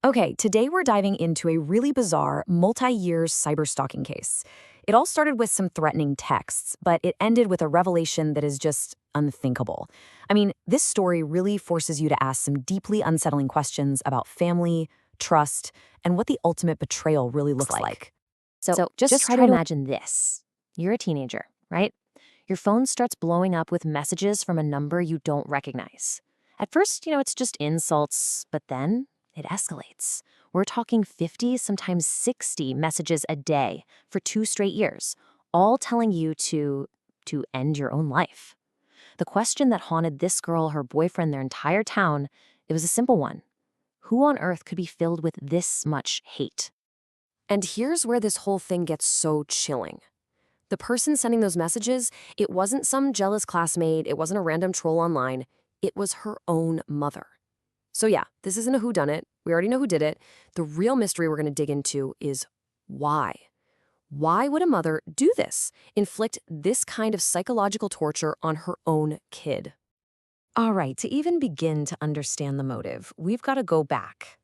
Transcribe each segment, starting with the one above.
Okay, today we're diving into a really bizarre, multi-year cyberstalking case. It all started with some threatening texts, but it ended with a revelation that is just unthinkable. I mean, this story really forces you to ask some deeply unsettling questions about family, trust, and what the ultimate betrayal really looks like. So just try to imagine this. You're a teenager, right? Your phone starts blowing up with messages from a number you don't recognize. At first, it's just insults, but then it escalates. We're talking 50, sometimes 60 messages a day for 2 straight years, all telling you to end your own life. The question that haunted this girl, her boyfriend, their entire town, it was a simple one. Who on earth could be filled with this much hate? And here's where this whole thing gets so chilling. The person sending those messages, it wasn't some jealous classmate, it wasn't a random troll online, it was her own mother. So yeah, this isn't a whodunit. We already know who did it. The real mystery we're going to dig into is why. Why would a mother do this? Inflict this kind of psychological torture on her own kid? All right, to even begin to understand the motive, we've got to go back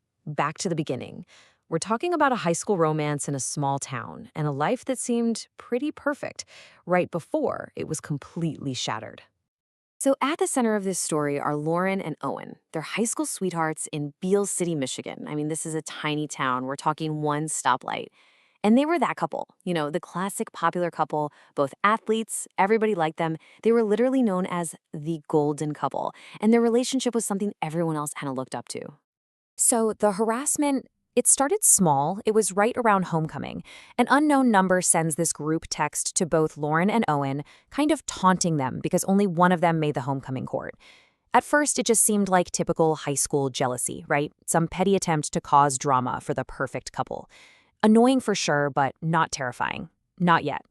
to the beginning. We're talking about a high school romance in a small town and a life that seemed pretty perfect right before it was completely shattered. So at the center of this story are Lauren and Owen. They're high school sweethearts in Beale City, Michigan. I mean, this is a tiny town. We're talking one stoplight. And they were that couple, the classic popular couple, both athletes, everybody liked them. They were literally known as the golden couple, and their relationship was something everyone else kind of looked up to. So the harassment, it started small. It was right around homecoming. An unknown number sends this group text to both Lauren and Owen, kind of taunting them because only one of them made the homecoming court. At first, it just seemed like typical high school jealousy, right? Some petty attempt to cause drama for the perfect couple. Annoying for sure, but not terrifying. Not yet.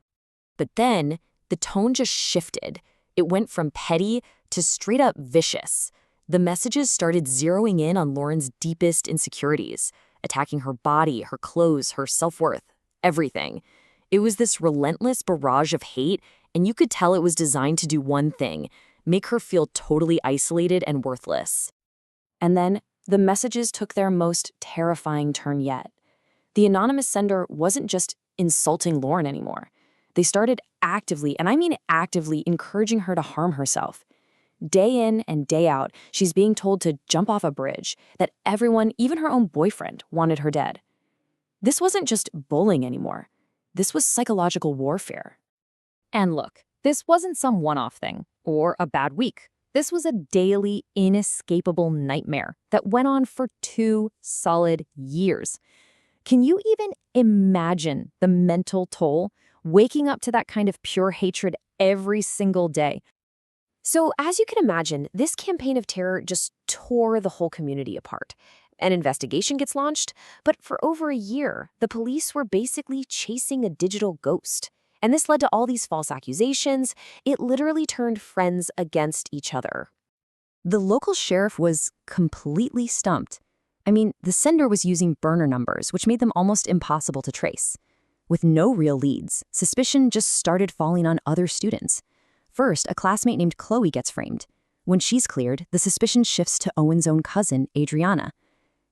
But then, the tone just shifted. It went from petty to straight up vicious. The messages started zeroing in on Lauren's deepest insecurities, attacking her body, her clothes, her self-worth, everything. It was this relentless barrage of hate, and you could tell it was designed to do one thing, make her feel totally isolated and worthless. And then, the messages took their most terrifying turn yet. The anonymous sender wasn't just insulting Lauren anymore. They started actively, and I mean actively, encouraging her to harm herself. Day in and day out, she's being told to jump off a bridge, that everyone, even her own boyfriend, wanted her dead. This wasn't just bullying anymore. This was psychological warfare. And look, this wasn't some one-off thing or a bad week. This was a daily, inescapable nightmare that went on for 2 solid years. Can you even imagine the mental toll, waking up to that kind of pure hatred every single day? So, as you can imagine, this campaign of terror just tore the whole community apart. An investigation gets launched, but for over a year, the police were basically chasing a digital ghost. And this led to all these false accusations. It literally turned friends against each other. The local sheriff was completely stumped. I mean, the sender was using burner numbers, which made them almost impossible to trace. With no real leads, suspicion just started falling on other students. First, a classmate named Chloe gets framed. When she's cleared, the suspicion shifts to Owen's own cousin, Adriana.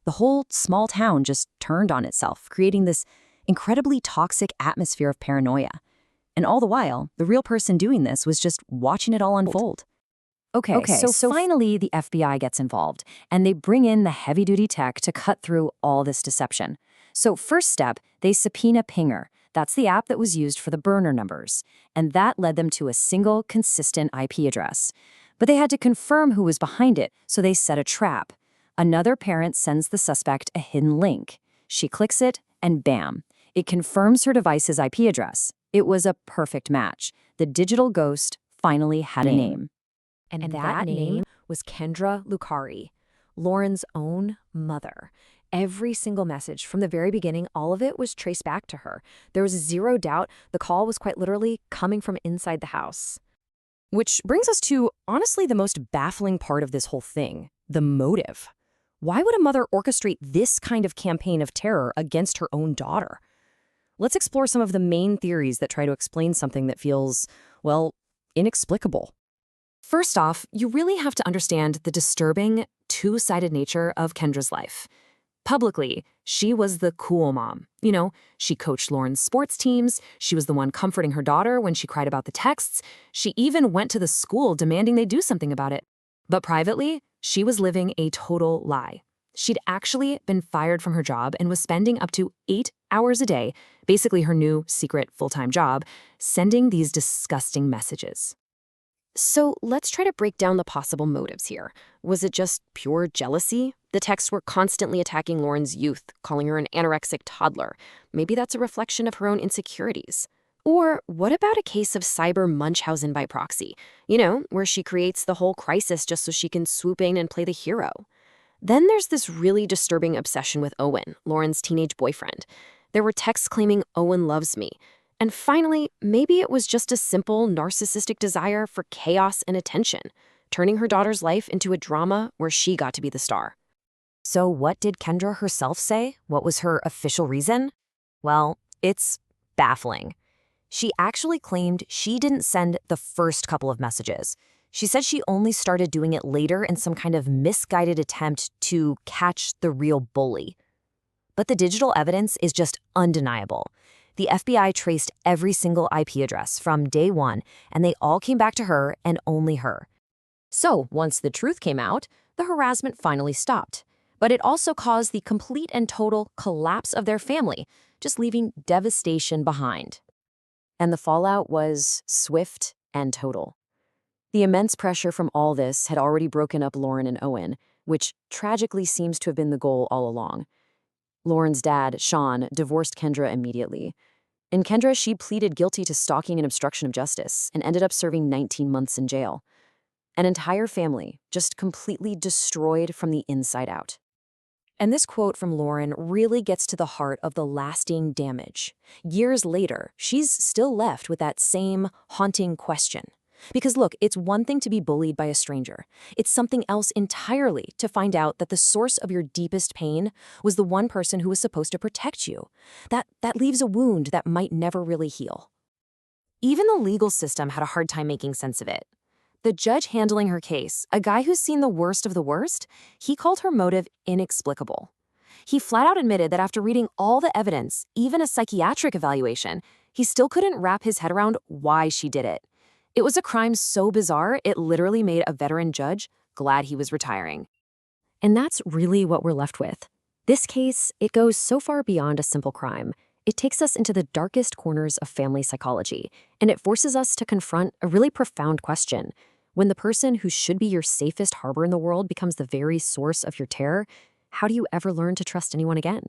The whole small town just turned on itself, creating this incredibly toxic atmosphere of paranoia. And all the while, the real person doing this was just watching it all unfold. Okay, so finally the FBI gets involved, and they bring in the heavy-duty tech to cut through all this deception. So first step, they subpoena Pinger. That's the app that was used for the burner numbers, and that led them to a single, consistent IP address. But they had to confirm who was behind it, so they set a trap. Another parent sends the suspect a hidden link. She clicks it, and bam, it confirms her device's IP address. It was a perfect match. The digital ghost finally had a name. And that name was Kendra Lucari, Lauren's own mother. Every single message from the very beginning, all of it was traced back to her. There was zero doubt the call was quite literally coming from inside the house. Which brings us to, honestly, the most baffling part of this whole thing, the motive. Why would a mother orchestrate this kind of campaign of terror against her own daughter? Let's explore some of the main theories that try to explain something that feels, well, inexplicable. First off, you really have to understand the disturbing, two-sided nature of Kendra's life. Publicly, she was the cool mom. You know, she coached Lauren's sports teams, she was the one comforting her daughter when she cried about the texts, she even went to the school demanding they do something about it. But privately, she was living a total lie. She'd actually been fired from her job and was spending up to 8 hours a day, basically her new secret full-time job, sending these disgusting messages. So let's try to break down the possible motives here. Was it just pure jealousy? The texts were constantly attacking Lauren's youth, calling her an anorexic toddler. Maybe that's a reflection of her own insecurities. Or what about a case of cyber Munchausen by proxy? You know, where she creates the whole crisis just so she can swoop in and play the hero. Then there's this really disturbing obsession with Owen, Lauren's teenage boyfriend. There were texts claiming Owen loves me. And finally, maybe it was just a simple narcissistic desire for chaos and attention, turning her daughter's life into a drama where she got to be the star. So what did Kendra herself say? What was her official reason? Well, it's baffling. She actually claimed she didn't send the first couple of messages. She said she only started doing it later in some kind of misguided attempt to catch the real bully. But the digital evidence is just undeniable. The FBI traced every single IP address from day one, and they all came back to her and only her. So once the truth came out, the harassment finally stopped. But it also caused the complete and total collapse of their family, just leaving devastation behind. And the fallout was swift and total. The immense pressure from all this had already broken up Lauren and Owen, which tragically seems to have been the goal all along. Lauren's dad, Sean, divorced Kendra immediately. In Kendra, she pleaded guilty to stalking and obstruction of justice and ended up serving 19 months in jail. An entire family just completely destroyed from the inside out. And this quote from Lauren really gets to the heart of the lasting damage. Years later, she's still left with that same haunting question. Because look, it's one thing to be bullied by a stranger. It's something else entirely to find out that the source of your deepest pain was the one person who was supposed to protect you. That leaves a wound that might never really heal. Even the legal system had a hard time making sense of it. The judge handling her case, a guy who's seen the worst of the worst, he called her motive inexplicable. He flat out admitted that after reading all the evidence, even a psychiatric evaluation, he still couldn't wrap his head around why she did it. It was a crime so bizarre, it literally made a veteran judge glad he was retiring. And that's really what we're left with. This case, it goes so far beyond a simple crime. It takes us into the darkest corners of family psychology, and it forces us to confront a really profound question. When the person who should be your safest harbor in the world becomes the very source of your terror, how do you ever learn to trust anyone again?